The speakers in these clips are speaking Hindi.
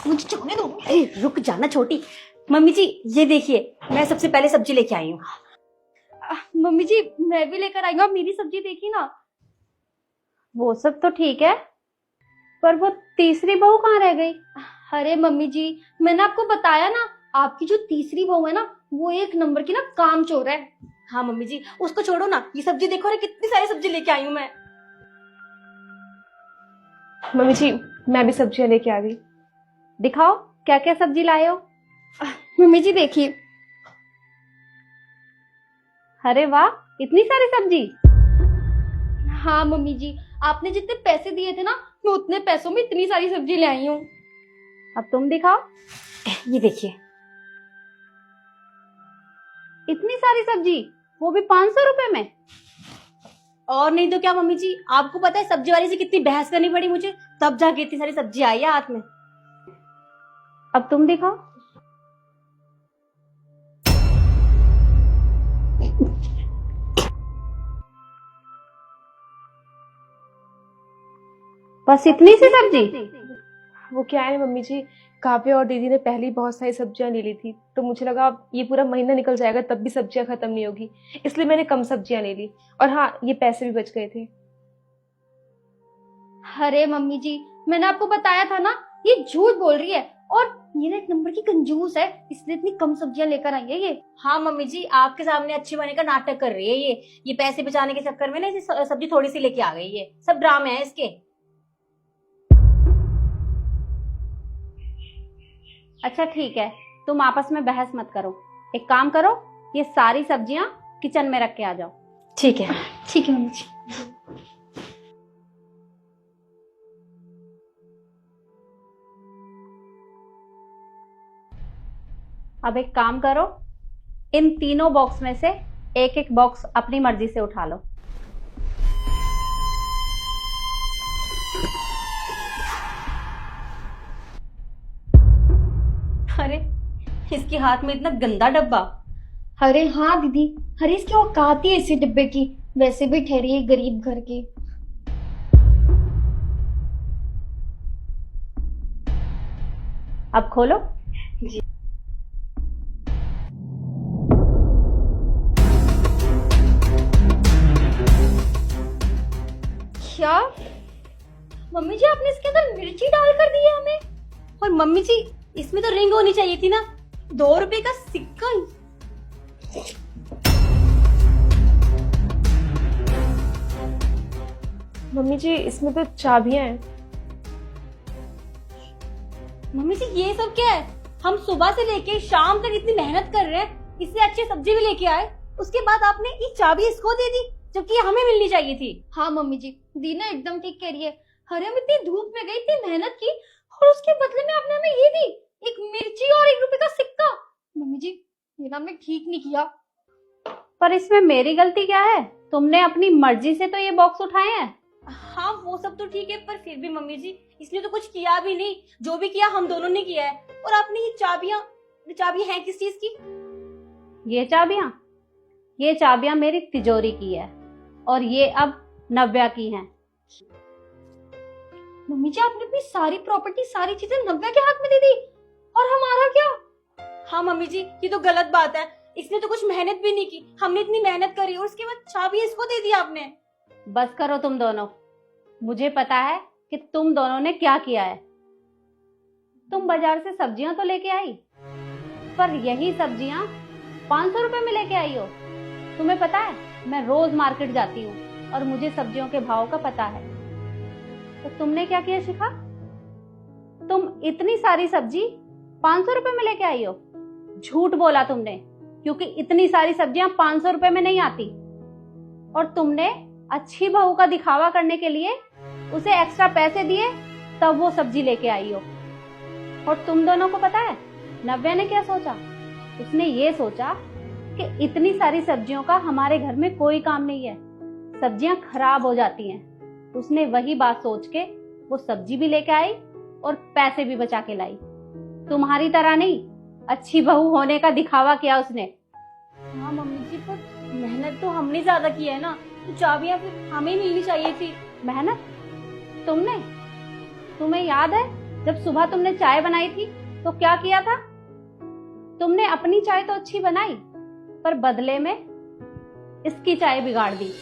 मुझे छोड़ने दो। अरे रुक जाना छोटी। मम्मी जी ये देखिए, मैं सबसे पहले सब्जी लेके आई हूँ। मम्मी जी मैं भी लेकर आई हूँ, आप मेरी सब्जी देखी ना। वो सब तो ठीक है, पर वो तीसरी बहू कहाँ रह गई? अरे मम्मी जी मैंने आपको बताया ना, आपकी जो तीसरी बहू है ना वो एक नंबर की ना कामचोर है। हाँ मम्मी जी उसको छोड़ो ना, ये सब्जी देखो, अरे कितनी सारी सब्जी लेके आई हूँ मैं। मम्मी जी मैं भी सब्जियां लेके आ गई। दिखाओ क्या क्या सब्जी लाए हो। मम्मी जी देखिए। अरे वाह, इतनी सारी सब्जी। हाँ मम्मी जी, आपने जितने पैसे दिए थे ना मैं उतने पैसों में इतनी सारी सब्जी ले आई हूँ। अब तुम दिखाओ, ये देखिए। इतनी सारी सब्जी, वो भी 500 रुपए में। और नहीं तो क्या मम्मी जी, आपको पता है सब्जी वाली से कितनी बहस करनी पड़ी मुझे, तब जाके इतनी सारी सब्जी आई है हाथ में। अब तुम दिखाओ। बस इतनी सी सब्जी? वो क्या है मम्मी जी, काव्य और दीदी ने पहले ही बहुत सारी सब्जियां ले ली थी, तो मुझे लगा ये पूरा महीना निकल जाएगा तब भी सब्जियां खत्म नहीं होगी, इसलिए मैंने कम सब्जियां ले ली। और हाँ, ये पैसे भी बच गए थे। अरे मम्मी जी मैंने आपको बताया था ना, ये झूठ बोल रही है और ये ना एक नंबर की कंजूस है, इसलिए इतनी कम सब्जियां लेकर आई है ये। हाँ मम्मी जी आपके सामने अच्छी बने का नाटक कर रही है ये पैसे बचाने के चक्कर में ना इसे सब्जी थोड़ी सी लेके आ गई, ये सब ड्रामे हैं इसके। अच्छा ठीक है, तुम आपस में बहस मत करो। एक काम करो, ये सारी सब्जियां किचन में रख के आ जाओ। ठीक है। ठीक है मम्मी जी। अब एक काम करो, इन तीनों बॉक्स में से एक एक बॉक्स अपनी मर्जी से उठा लो। अरे इसके हाथ में इतना गंदा डब्बा। अरे हाँ दीदी, अरे इसकी औकात ही ऐसी डिब्बे की, वैसे भी ठहरी है गरीब घर की। अब खोलो। क्या मम्मी जी आपने इसके अंदर मिर्ची डाल कर दी है हमें? और मम्मी जी इसमें तो रिंग होनी चाहिए थी ना, 2 रुपए का सिक्का। मम्मी जी इसमें तो चाबियां हैं। मम्मी जी ये सब क्या है? हम सुबह से लेके शाम तक इतनी मेहनत कर रहे हैं, इससे अच्छी सब्जी भी लेके आए, उसके बाद आपने ये चाबी इसको दे दी जबकि ये हमें मिलनी चाहिए थी। हाँ मम्मी जी, दीना एकदम ठीक कह रही है। अरे हम इतनी धूप में गई, इतनी मेहनत की और उसके बदले में आपने हमें ये दी, एक मिर्ची और 1 रुपए का सिक्का। मम्मी जी ये ना हमने ठीक नहीं किया। पर इसमें मेरी गलती क्या है? तुमने अपनी मर्जी से तो ये बॉक्स उठाए हैं। हाँ वो सब तो ठीक है, पर फिर भी मम्मी जी इसने तो कुछ किया भी नहीं, जो भी किया हम दोनों ने किया है। और आपने ये चाबियां हैं किस चीज की? ये चाबियां मेरी तिजोरी की है और ये अब नव्या की हैं। मम्मी जी आपने अपनी सारी प्रॉपर्टी, सारी चीजें नव्या के हाथ में दे दी, और हमारा क्या? हाँ मम्मी जी ये तो गलत बात है, इसने तो कुछ मेहनत भी नहीं की, हमने इतनी मेहनत करी और उसके बाद चाबी इसको दे दी आपने। बस करो तुम दोनों, मुझे पता है कि तुम दोनों ने क्या किया है। तुम बाजार से सब्जियां तो लेके आई, पर यही सब्जियां 500 रुपए में लेके आई हो। तुम्हें पता है मैं रोज मार्केट जाती हूँ और मुझे सब्जियों के भाव का पता है। तो तुमने क्या किया शिखा? तुम इतनी सारी सब्जी 500 रुपए में लेके आई हो। झूठ बोला तुमने, क्योंकि इतनी सारी सब्जियां 500 रुपए में नहीं आती। और तुमने अच्छी बहू का दिखावा करने के लिए उसे एक्स्ट्रा पैसे दिए, तब वो सब्जी लेके आई हो। और तुम दोनों को पता है नव्या ने क्या सोचा? उसने ये सोचा कि इतनी सारी सब्जियों का हमारे घर में कोई काम नहीं है, सब्जियां खराब हो जाती हैं। उसने वही बात सोच के वो सब्जी भी लेके आई और पैसे भी बचा के लाई। तुम्हारी तरह नहीं, अच्छी बहू होने का दिखावा किया उसने। हाँ मम्मी जी पर मेहनत तो हमने ज्यादा की है ना, तो चाबियां फिर हमें मिलनी चाहिए थी। मेहनत? तुमने? तुम्हें याद है जब सुबह तुमने चाय बनाई थी तो क्या किया था? तुमने अपनी चाय तो अच्छी बनाई, पर बदले में इसकी चाय बिगाड़ दी।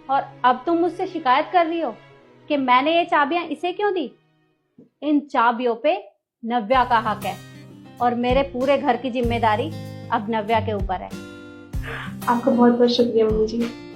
और अब तुम मुझसे शिकायत कर रही हो कि मैंने ये चाबियां इसे क्यों दी? इन चाबियों पे नव्या का हक है और मेरे पूरे घर की जिम्मेदारी अब नव्या के ऊपर है। आपका बहुत बहुत शुक्रिया मम्मी जी।